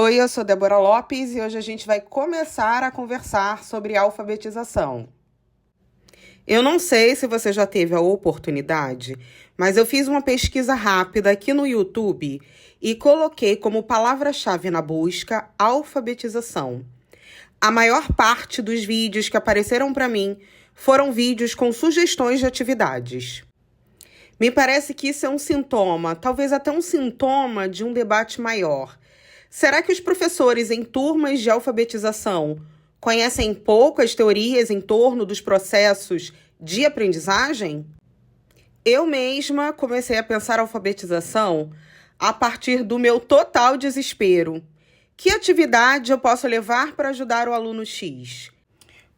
Oi, eu sou Débora Lopes e hoje a gente vai começar a conversar sobre alfabetização. Eu não sei se você já teve a oportunidade, mas eu fiz uma pesquisa rápida aqui no YouTube e coloquei como palavra-chave na busca alfabetização. A maior parte dos vídeos que apareceram para mim foram vídeos com sugestões de atividades. Me parece que isso é um sintoma, talvez até um sintoma de um debate maior. Será que os professores em turmas de alfabetização conhecem pouco as teorias em torno dos processos de aprendizagem? Eu mesma comecei a pensar alfabetização a partir do meu total desespero. Que atividade eu posso levar para ajudar o aluno X?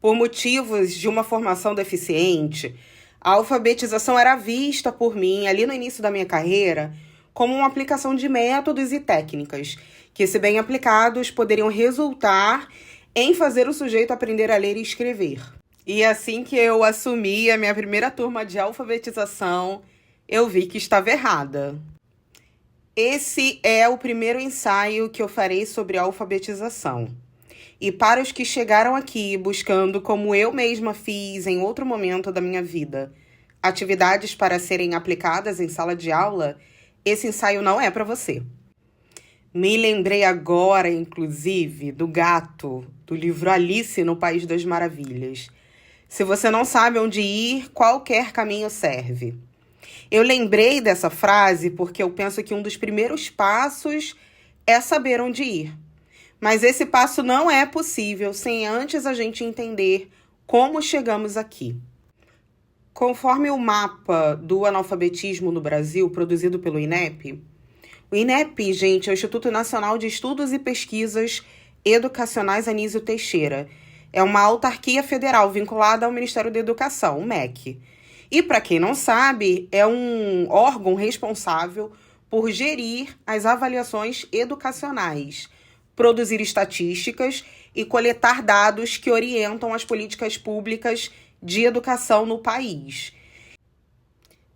Por motivos de uma formação deficiente, a alfabetização era vista por mim, ali no início da minha carreira, como uma aplicação de métodos e técnicas, que, se bem aplicados, poderiam resultar em fazer o sujeito aprender a ler e escrever. E assim que eu assumi a minha primeira turma de alfabetização, eu vi que estava errada. Esse é o primeiro ensaio que eu farei sobre alfabetização. E para os que chegaram aqui buscando, como eu mesma fiz em outro momento da minha vida, atividades para serem aplicadas em sala de aula, esse ensaio não é para você. Me lembrei agora, inclusive, do gato, do livro Alice no País das Maravilhas. Se você não sabe onde ir, qualquer caminho serve. Eu lembrei dessa frase porque eu penso que um dos primeiros passos é saber onde ir. Mas esse passo não é possível sem antes a gente entender como chegamos aqui. Conforme o mapa do analfabetismo no Brasil, produzido pelo INEP, o INEP, gente, é o Instituto Nacional de Estudos e Pesquisas Educacionais Anísio Teixeira. É uma autarquia federal vinculada ao Ministério da Educação, o MEC. E, para quem não sabe, é um órgão responsável por gerir as avaliações educacionais, produzir estatísticas e coletar dados que orientam as políticas públicas de educação no país.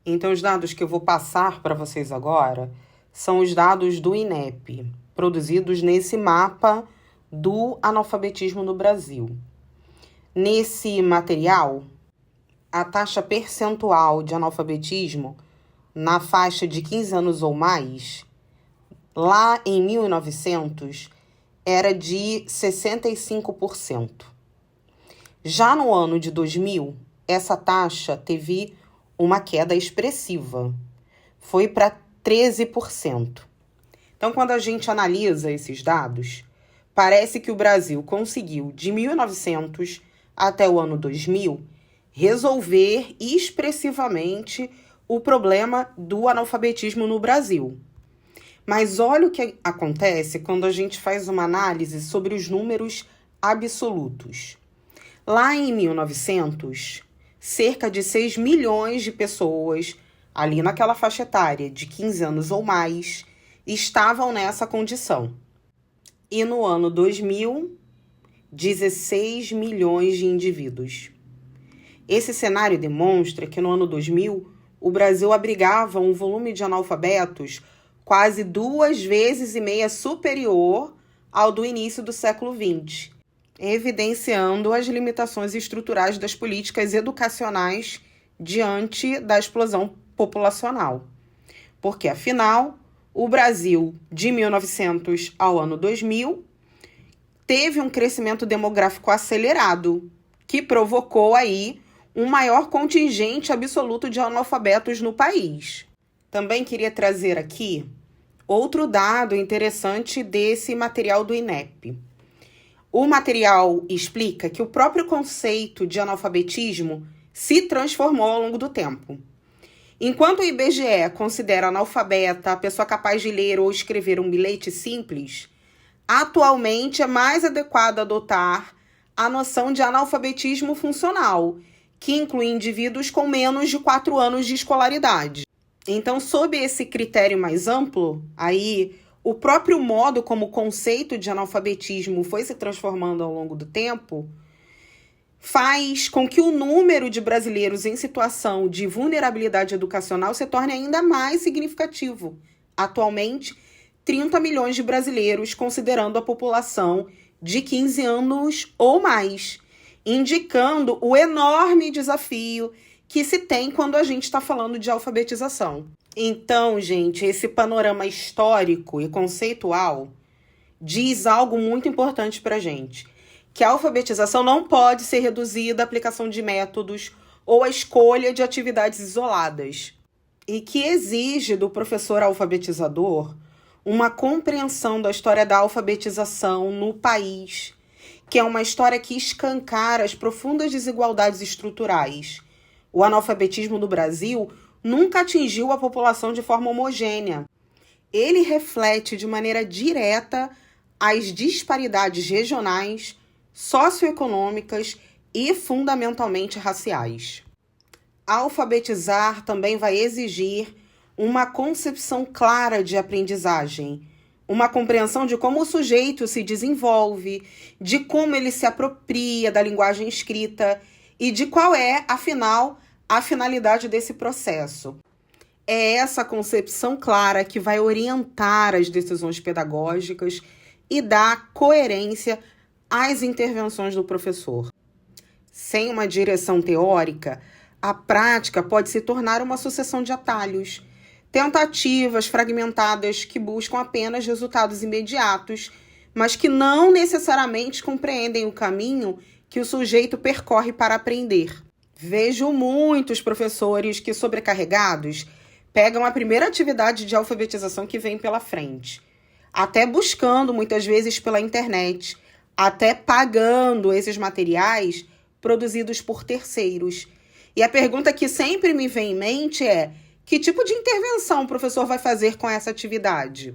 Então, os dados que eu vou passar para vocês agora são os dados do INEP, produzidos nesse mapa do analfabetismo no Brasil. Nesse material, a taxa percentual de analfabetismo na faixa de 15 anos ou mais, lá em 1900, era de 65%. Já no ano de 2000, essa taxa teve uma queda expressiva. Foi para 13%. Então, quando a gente analisa esses dados, parece que o Brasil conseguiu, de 1900 até o ano 2000, resolver expressivamente o problema do analfabetismo no Brasil. Mas olha o que acontece quando a gente faz uma análise sobre os números absolutos. Lá em 1900, cerca de 6 milhões de pessoas, ali naquela faixa etária de 15 anos ou mais, estavam nessa condição. E no ano 2000, 16 milhões de indivíduos. Esse cenário demonstra que no ano 2000, o Brasil abrigava um volume de analfabetos quase 2,5 vezes superior ao do início do século XX, evidenciando as limitações estruturais das políticas educacionais diante da explosão populacional. Porque, afinal, o Brasil, de 1900 ao ano 2000, teve um crescimento demográfico acelerado, que provocou aí um maior contingente absoluto de analfabetos no país. Também queria trazer aqui outro dado interessante desse material do INEP. O material explica que o próprio conceito de analfabetismo se transformou ao longo do tempo. Enquanto o IBGE considera analfabeta a pessoa capaz de ler ou escrever um bilhete simples, atualmente é mais adequado adotar a noção de analfabetismo funcional, que inclui indivíduos com menos de 4 anos de escolaridade. Então, sob esse critério mais amplo, aí o próprio modo como o conceito de analfabetismo foi se transformando ao longo do tempo, faz com que o número de brasileiros em situação de vulnerabilidade educacional se torne ainda mais significativo. Atualmente, 30 milhões de brasileiros, considerando a população de 15 anos ou mais, indicando o enorme desafio que se tem quando a gente está falando de alfabetização. Então, gente, esse panorama histórico e conceitual diz algo muito importante para a gente, que a alfabetização não pode ser reduzida à aplicação de métodos ou à escolha de atividades isoladas, e que exige do professor alfabetizador uma compreensão da história da alfabetização no país, que é uma história que escancara as profundas desigualdades estruturais. O analfabetismo no Brasil nunca atingiu a população de forma homogênea. Ele reflete de maneira direta as disparidades regionais, socioeconômicas e fundamentalmente raciais. Alfabetizar também vai exigir uma concepção clara de aprendizagem, uma compreensão de como o sujeito se desenvolve, de como ele se apropria da linguagem escrita e de qual é, afinal, a finalidade desse processo. É essa concepção clara que vai orientar as decisões pedagógicas e dar coerência às intervenções do professor. Sem uma direção teórica, a prática pode se tornar uma sucessão de atalhos, tentativas fragmentadas que buscam apenas resultados imediatos, mas que não necessariamente compreendem o caminho que o sujeito percorre para aprender. Vejo muitos professores que, sobrecarregados, pegam a primeira atividade de alfabetização que vem pela frente, até buscando, muitas vezes, pela internet, até pagando esses materiais produzidos por terceiros. E a pergunta que sempre me vem em mente é: que tipo de intervenção o professor vai fazer com essa atividade?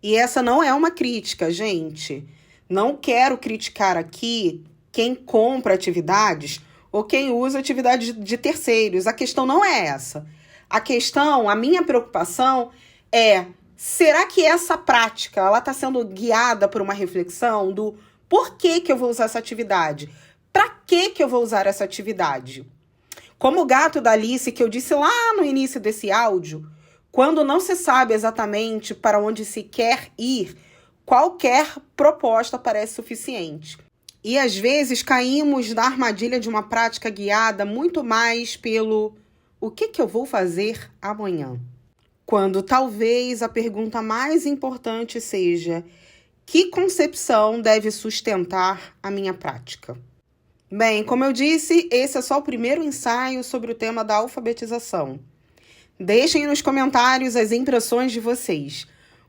E essa não é uma crítica, gente. Não quero criticar aqui quem compra atividades ou quem usa atividades de terceiros. A questão não é essa. A minha preocupação é: será que essa prática ela está sendo guiada por uma reflexão do por que eu vou usar essa atividade? Para que eu vou usar essa atividade? Como o gato da Alice, que eu disse lá no início desse áudio, quando não se sabe exatamente para onde se quer ir, qualquer proposta parece suficiente. E às vezes caímos na armadilha de uma prática guiada muito mais pelo o que eu vou fazer amanhã? Quando talvez a pergunta mais importante seja: que concepção deve sustentar a minha prática? Bem, como eu disse, esse é só o primeiro ensaio sobre o tema da alfabetização. Deixem nos comentários as impressões de vocês.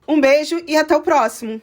Um beijo e até o próximo!